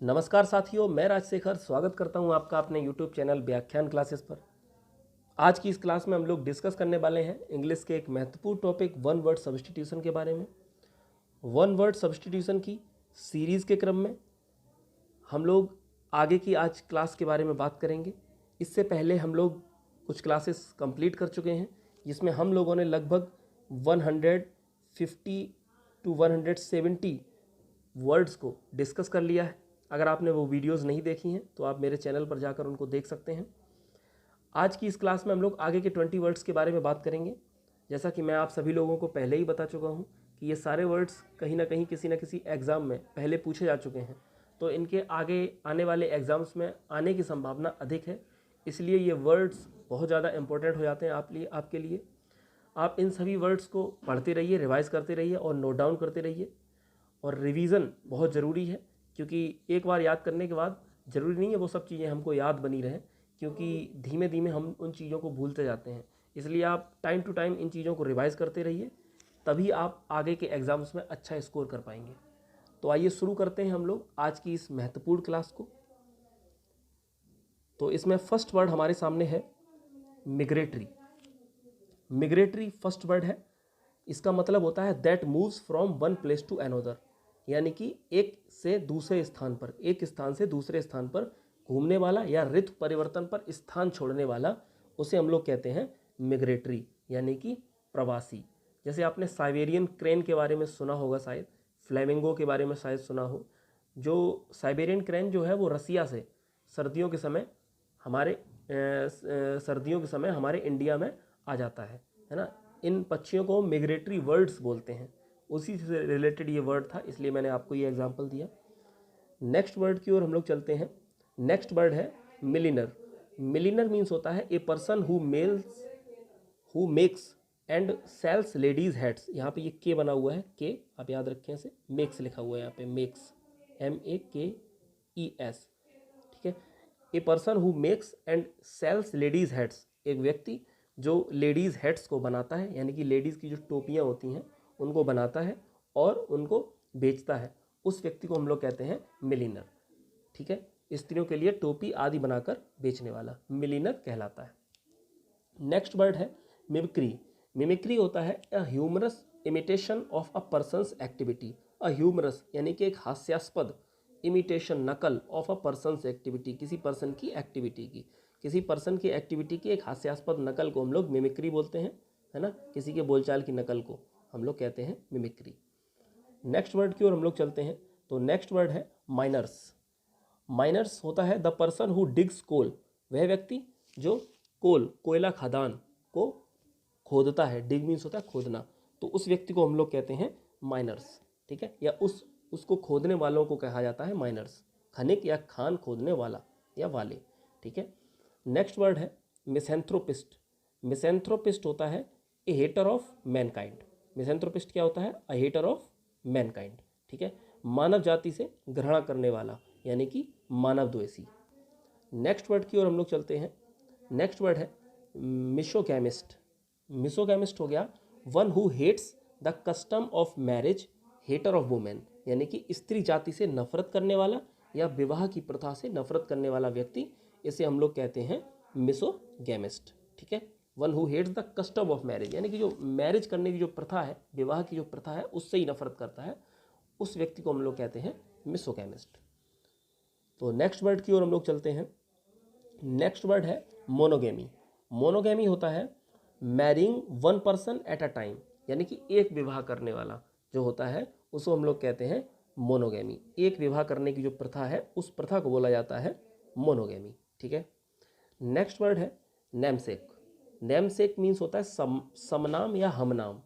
नमस्कार साथियों, मैं राजशेखर स्वागत करता हूं आपका अपने YouTube चैनल व्याख्यान क्लासेस पर। आज की इस क्लास में हम लोग डिस्कस करने वाले हैं इंग्लिश के एक महत्वपूर्ण टॉपिक वन वर्ड सब्स्टिट्यूशन के बारे में। वन वर्ड सब्स्टिट्यूशन की सीरीज़ के क्रम में हम लोग आगे की आज क्लास के बारे में बात करेंगे। इससे पहले हम लोग कुछ क्लासेस कंप्लीट कर चुके हैं, जिसमें हम लोगों ने लगभग 150 टू 170 वर्ड्स को डिस्कस कर लिया है। अगर आपने वो वीडियोस नहीं देखी हैं तो आप मेरे चैनल पर जाकर उनको देख सकते हैं। आज की इस क्लास में हम लोग आगे के 20 वर्ड्स के बारे में बात करेंगे। जैसा कि मैं आप सभी लोगों को पहले ही बता चुका हूँ कि ये सारे वर्ड्स कहीं ना कहीं किसी न किसी एग्ज़ाम में पहले पूछे जा चुके हैं, तो इनके आगे आने वाले एग्ज़ाम्स में आने की संभावना अधिक है। इसलिए ये वर्ड्स बहुत ज़्यादा इंपॉर्टेंट हो जाते हैं आपके लिए। आप इन सभी वर्ड्स को पढ़ते रहिए, रिवाइज़ करते रहिए और नोट डाउन करते रहिए। और रिवीजन बहुत ज़रूरी है, क्योंकि एक बार याद करने के बाद ज़रूरी नहीं है वो सब चीज़ें हमको याद बनी रहें, क्योंकि धीमे धीमे हम उन चीज़ों को भूलते जाते हैं। इसलिए आप टाइम टू टाइम इन चीज़ों को रिवाइज़ करते रहिए, तभी आप आगे के एग्ज़ाम्स में अच्छा स्कोर कर पाएंगे। तो आइए शुरू करते हैं हम लोग आज की इस महत्वपूर्ण क्लास को। तो इसमें फर्स्ट वर्ड हमारे सामने है मिग्रेटरी। मिग्रेटरी फर्स्ट वर्ड है। इसका मतलब होता है that moves from one place to another, यानी कि एक से दूसरे स्थान पर, एक स्थान से दूसरे स्थान पर घूमने वाला या ऋतु परिवर्तन पर स्थान छोड़ने वाला, उसे हम लोग कहते हैं मिग्रेटरी, यानी कि प्रवासी। जैसे आपने साइबेरियन क्रेन के बारे में सुना होगा, शायद फ्लेमिंगो के बारे में शायद सुना हो। जो साइबेरियन क्रेन जो है वो रसिया से सर्दियों के समय हमारे इंडिया में आ जाता है ना। इन पक्षियों को मिग्रेटरी बर्ड्स बोलते हैं। उसी से रिलेटेड ये वर्ड था, इसलिए मैंने आपको ये एग्जांपल दिया। नेक्स्ट वर्ड की ओर हम लोग चलते हैं। नेक्स्ट वर्ड है मिलिनर। मिलिनर मीन्स होता है a person who makes and sells ladies heads. यहाँ पे ये के बना हुआ है, के आप याद रखें, इसे मेक्स लिखा हुआ है यहाँ पे, मेक्स, MEKES, ठीक है। A person who makes and sells ladies heads, एक व्यक्ति जो लेडीज़ हेड्स को बनाता है, यानी कि लेडीज़ की जो टोपियाँ होती हैं उनको बनाता है और उनको बेचता है, उस व्यक्ति को हम लोग कहते हैं मिलिनर, ठीक है। स्त्रियों के लिए टोपी आदि बनाकर बेचने वाला मिलिनर कहलाता है। नेक्स्ट वर्ड है मिमिक्री। मिमिक्री होता है a humorous imitation of a person's activity. A humorous यानी कि एक हास्यास्पद, इमिटेशन नकल ऑफ अ पर्सन्स एक्टिविटी, किसी पर्सन की एक्टिविटी की, किसी पर्सन की एक्टिविटी की एक हास्यास्पद नकल को हम लोग मिमिक्री बोलते हैं, है ना। किसी के बोलचाल की नकल को हम लोग कहते हैं मिमिक्री। नेक्स्ट वर्ड की ओर हम लोग चलते हैं। तो नेक्स्ट वर्ड है माइनर्स। माइनर्स होता है द पर्सन हु डिग्स कोल। वह व्यक्ति जो कोयला खदान को खोदता है। डिग मीन्स होता है खोदना, तो उस व्यक्ति को हम लोग कहते हैं माइनर्स, ठीक है। या उसको खोदने वालों को कहा जाता है माइनर्स, खनिक या खान खोदने वाला या वाले, ठीक है। नेक्स्ट वर्ड है मिसेंथ्रोपिस्ट। मिसेंथ्रोपिस्ट होता है ए हेटर ऑफ मैनकाइंड। मिसेंथ्रोपिस्ट क्या होता है? अ हेटर ऑफ मैनकाइंड, ठीक है। मानव जाति से घृणा करने वाला, यानी कि मानव द्वेषी। नेक्स्ट वर्ड की ओर हम लोग चलते हैं। नेक्स्ट वर्ड है मिसोगैमिस्ट। मिसोगैमिस्ट हो गया one who hates the custom of marriage, hater of women, यानी कि स्त्री जाति से नफरत करने वाला या विवाह की प्रथा से नफरत करने वाला व्यक्ति, इसे हम लोग कहते हैं मिसोगैमिस्ट, ठीक है। One who hates the custom of marriage, यानी कि जो मैरिज करने की जो प्रथा है, विवाह की जो प्रथा है, उससे ही नफरत करता है, उस व्यक्ति को हम लोग कहते हैं मिसोगैमिस्ट। तो नेक्स्ट वर्ड की ओर हम लोग चलते हैं। नेक्स्ट वर्ड है मोनोगेमी। मोनोगेमी होता है marrying one person at a time, यानी कि एक विवाह करने वाला जो होता है उसको हम लोग कहते हैं मोनोगेमी। एक विवाह करने की जो प्रथा है उस प्रथा को बोला जाता है मोनोगेमी, ठीक है। नेक्स्ट वर्ड है नेमसेक। नेमसेक मीन्स होता है समनाम या हमनाम।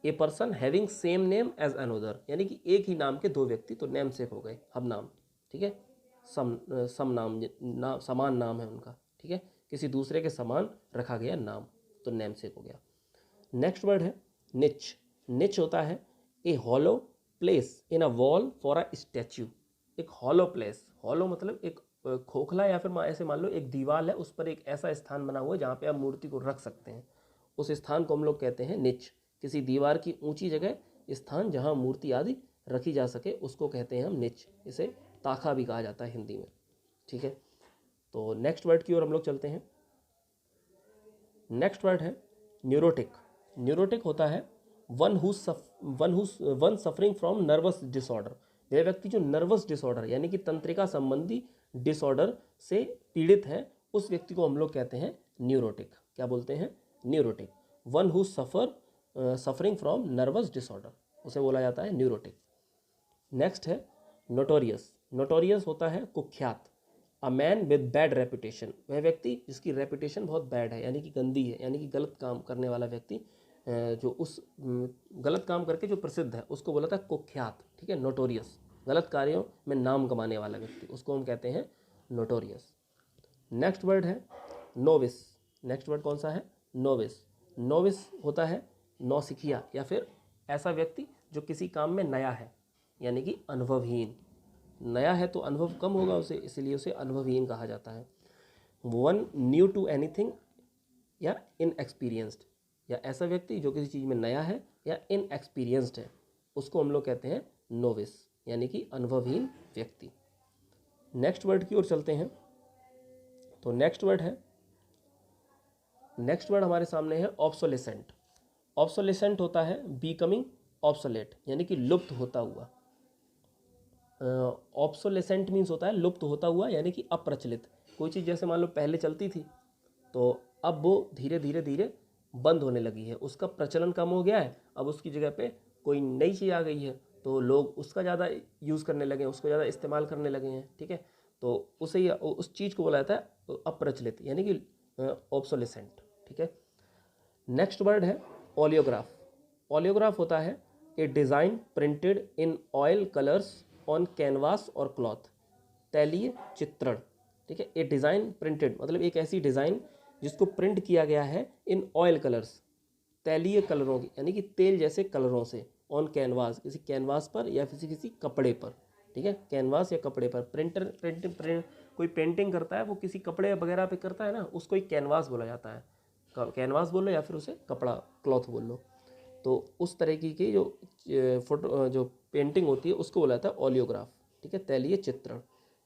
A person having same name as another, यानी कि एक ही नाम के दो व्यक्ति, तो नेमसेक हो गए, हमनाम, ठीक है। समनाम समान नाम है उनका, ठीक है, किसी दूसरे के समान रखा गया नाम, तो नेमसेक हो गया। नेक्स्ट वर्ड है निच। निच होता है a hollow place in a wall for a statue. एक हॉलो प्लेस, हॉलो मतलब एक खोखला, या फिर ऐसे मान लो एक दीवार है, उस पर एक ऐसा स्थान बना हुआ है जहाँ पे आप मूर्ति को रख सकते हैं, उस स्थान को हम लोग कहते हैं निच। किसी दीवार की ऊंची जगह स्थान जहाँ मूर्ति आदि रखी जा सके उसको कहते हैं हम निच, इसे ताका भी कहा जाता है हिंदी में। ठीक है, तो नेक्स्ट वर्ड की ओर हम लोग चलते हैं। नेक्स्ट वर्ड है न्यूरोटिक। न्यूरोटिक होता है one suffering from nervous disorder. वह व्यक्ति जो नर्वस डिसऑर्डर यानी कि तंत्रिका संबंधी डिसऑर्डर से पीड़ित है, उस व्यक्ति को हम लोग कहते हैं न्यूरोटिक। क्या बोलते हैं? Neurotic. One who suffering from nervous disorder, उसे बोला जाता है न्यूरोटिक। नेक्स्ट है नोटोरियस। नोटोरियस होता है कुख्यात। A man with bad reputation, वह व्यक्ति जिसकी रेपुटेशन बहुत बैड है यानी कि गंदी है, यानी कि गलत काम करने वाला व्यक्ति, जो उस गलत काम करके जो प्रसिद्ध है उसको बोला था कुख्यात। ठीक है, नोटोरियस, गलत कार्यों में नाम कमाने वाला व्यक्ति, उसको हम कहते हैं नोटोरियस। नेक्स्ट वर्ड है नोविस। नेक्स्ट वर्ड कौन सा है? नोविस। नोविस होता है नौसिखिया या फिर ऐसा व्यक्ति जो किसी काम में नया है, यानी कि अनुभवहीन। नया है तो अनुभव कम होगा उसे, इसलिए उसे अनुभवहीन कहा जाता है। वन न्यू टू एनीथिंग या इनएक्सपीरियंस्ड, या ऐसा व्यक्ति जो किसी चीज़ में नया है या इनएक्सपीरियंस्ड है, उसको हम लोग कहते हैं नोविस, यानी कि अनुभवहीन व्यक्ति। नेक्स्ट वर्ड की ओर चलते हैं। तो नेक्स्ट वर्ड हमारे सामने है ऑब्सोलेसेंट। ऑब्सोलेसेंट होता है बीकमिंग ऑब्सोलेट, यानी कि लुप्त होता हुआ। ऑब्सोलेसेंट मीन्स होता है लुप्त होता हुआ, यानी कि अप्रचलित। कोई चीज़ जैसे मान लो पहले चलती थी तो अब वो धीरे धीरे बंद होने लगी है, उसका प्रचलन कम हो गया है, अब उसकी जगह पे कोई नई चीज़ आ गई है तो लोग उसका ज़्यादा यूज़ करने लगे हैं, उसको ज़्यादा इस्तेमाल करने लगे हैं। ठीक है, तो उसे उस चीज़ को बोला जाता है अप्रचलित, यानी कि ऑब्सोलेसेंट। ठीक है, नेक्स्ट वर्ड है ओलियोग्राफ। ओलियोग्राफ होता है a design printed in oil colours on canvas और क्लॉथ, तैलीय चित्रण। ठीक है, ए डिज़ाइन प्रिंटेड मतलब एक ऐसी डिज़ाइन जिसको प्रिंट किया गया है इन ऑयल कलर्स, तैलीय कलरों की, यानी कि तेल जैसे कलरों से, ऑन कैनवास, किसी कैनवास पर या किसी कपड़े पर। ठीक है, कैनवास या कपड़े पर। कोई पेंटिंग करता है वो किसी कपड़े वगैरह पे करता है ना, उसको एक कैनवास बोला जाता है। कैनवास बोल लो या फिर उसे कपड़ा, क्लॉथ बोल लो। तो उस तरीके की जो फोटो जो पेंटिंग होती है उसको बोला जाता है ओलियोग्राफ। ठीक है, तैलीय चित्रण।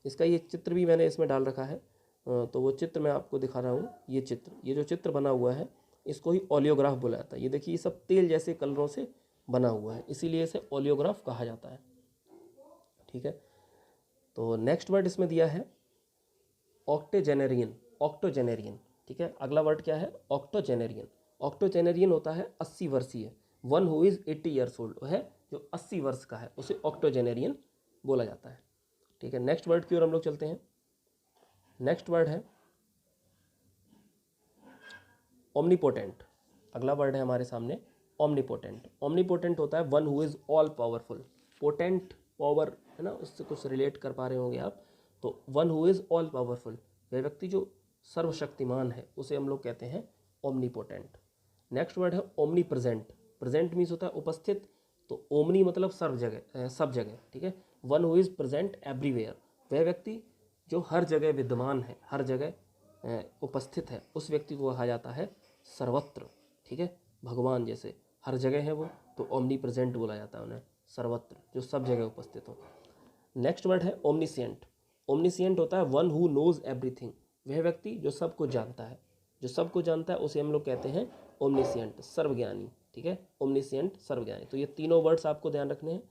इसका ये चित्र भी मैंने इसमें डाल रखा है, तो वो चित्र मैं आपको दिखा रहा हूँ। ये जो चित्र बना हुआ है इसको ही ओलियोग्राफ बोला जाता है। ये देखिए, ये सब तेल जैसे कलरों से बना हुआ है, इसीलिए इसे ओलियोग्राफ कहा जाता है। ठीक है, तो नेक्स्ट वर्ड इसमें दिया है ऑक्टोजेनेरियन। ऑक्टोजेनेरियन। ठीक है, अगला वर्ड क्या है? ऑक्टोजेनेरियन। ऑक्टोजेनेरियन होता है 80 वर्षीय। One who is 80 years old है जो 80 वर्ष का है, उसे ऑक्टोजेनेरियन बोला जाता है। ठीक है, नेक्स्ट वर्ड की ओर हम लोग चलते हैं। नेक्स्ट वर्ड है ओमनीपोटेंट। अगला वर्ड है हमारे सामने ओमनीपोटेंट। ओमनीपोटेंट होता है one who is all powerful. Potent power है ना, उससे कुछ रिलेट कर पा रहे होंगे आप। तो one who is all powerful, वह व्यक्ति जो सर्वशक्तिमान है, उसे हम लोग कहते हैं ओमनीपोटेंट। नेक्स्ट वर्ड है ओमनी प्रेजेंट। प्रेजेंट मीन्स होता है उपस्थित, तो ओमनी मतलब सर्व जगह, सब जगह। ठीक है, one who is present everywhere, वह व्यक्ति जो हर जगह विद्यमान है, हर जगह उपस्थित है, उस व्यक्ति को कहा जाता है सर्वत्र। ठीक है, भगवान जैसे हर जगह है वो, तो ओमनी प्रेजेंट बोला जाता है उन्हें, सर्वत्र, जो सब जगह उपस्थित हो। नेक्स्ट वर्ड है ओमनिसिएंट। ओमनिसिएंट होता है वन हु नोज एवरीथिंग, वह व्यक्ति जो सब कुछ जानता है। जो सब कुछ जानता है उसे हम लोग कहते हैं ओमनिसिएंट, सर्वज्ञानी। ठीक है, ओमनिसिएंट, सर्वज्ञानी। तो ये तीनों वर्ड्स आपको ध्यान रखने हैं।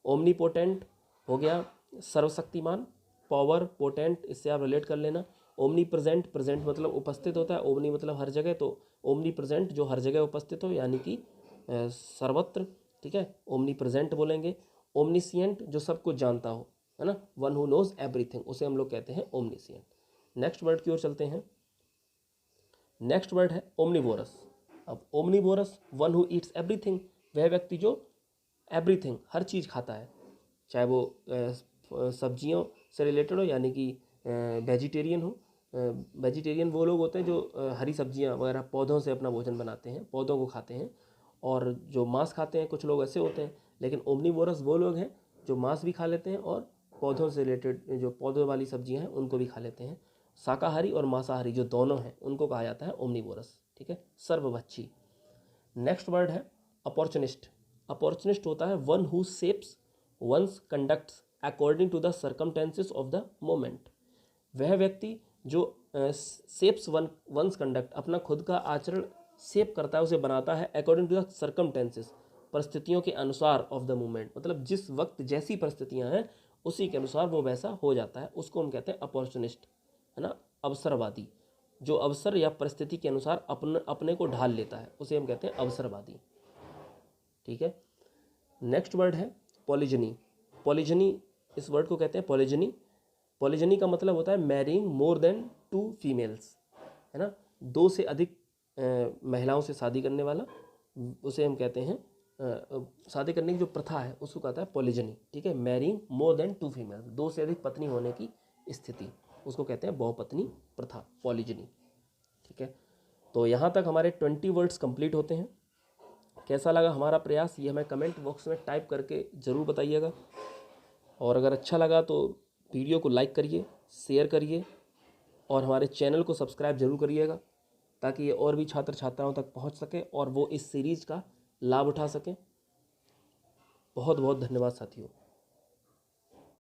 ओमनीपोटेंट हो गया सर्वशक्तिमान, पावर, पोटेंट इससे आप रिलेट कर लेना। ओमनी प्रेजेंट, प्रेजेंट मतलब उपस्थित होता है, ओमनी मतलब हर जगह, तो ओमनी प्रेजेंट जो हर जगह उपस्थित हो, यानी कि सर्वत्र। ठीक है, ओमनी प्रेजेंट बोलेंगे। ओमनिसिएंट जो सब कुछ जानता हो, है ना, वन हु नोज एवरीथिंग, उसे हम लोग कहते हैं ओमनिसिएंट। नेक्स्ट वर्ड की ओर चलते हैं। नेक्स्ट वर्ड है ओमनिवोरस। अब omnivorous one who Yeats everything, वह व्यक्ति जो एवरीथिंग हर चीज़ खाता है, चाहे वो सब्जियों से रिलेटेड हो, यानी कि वेजिटेरियन हो। वेजिटेरियन वो लोग होते हैं जो हरी सब्जियां वगैरह पौधों से अपना भोजन बनाते हैं, पौधों को खाते हैं। और जो मांस खाते हैं कुछ लोग ऐसे होते हैं, लेकिन ओमनिवोरस वो लोग हैं जो मांस भी खा लेते हैं और पौधों से रिलेटेड जो पौधों वाली सब्जियां हैं उनको भी खा लेते हैं। शाकाहारी और मांसाहारी जो दोनों हैं उनको कहा जाता है ओमनिवोरस। ठीक है, सर्वभक्षी। नेक्स्ट वर्ड है अपॉर्चुनिस्ट। अपॉर्चुनिस्ट होता है one who shapes one's conducts according to the circumstances of the moment. वह व्यक्ति जो शेप्स वंस कंडक्ट, अपना खुद का आचरण शेप करता है, उसे बनाता है अकॉर्डिंग टू द सर्कमटेंसेस, परिस्थितियों के अनुसार ऑफ द मोमेंट, मतलब जिस वक्त जैसी परिस्थितियां हैं उसी के अनुसार वो वैसा हो जाता है, उसको हम कहते हैं अपॉर्चुनिस्ट, है ना, अवसरवादी। जो अवसर या परिस्थिति के अनुसार अपने को ढाल लेता है उसे हम कहते हैं अवसरवादी। ठीक है, नेक्स्ट वर्ड है पॉलिजनी। पॉलिजनी, इस वर्ड को कहते हैं पॉलिजनी। पॉलिजनी का मतलब होता है मैरिंग मोर देन 2 फीमेल्स, है ना, 2 से अधिक महिलाओं से शादी करने वाला, उसे हम कहते हैं शादी करने की जो प्रथा है उसको कहता है पॉलिजनी। ठीक है, मैरिंग मोर देन 2 फीमेल्स, 2 से अधिक पत्नी होने की स्थिति, उसको कहते हैं बहुपत्नी प्रथा, पॉलिजनी। ठीक है, तो यहाँ तक हमारे 20 वर्ड्स कंप्लीट होते हैं। कैसा लगा हमारा प्रयास ये हमें कमेंट बॉक्स में टाइप करके ज़रूर बताइएगा, और अगर अच्छा लगा तो वीडियो को लाइक करिए, शेयर करिए, और हमारे चैनल को सब्सक्राइब जरूर करिएगा, ताकि ये और भी छात्र छात्राओं तक पहुंच सके और वो इस सीरीज़ का लाभ उठा सकें। बहुत बहुत धन्यवाद साथियों।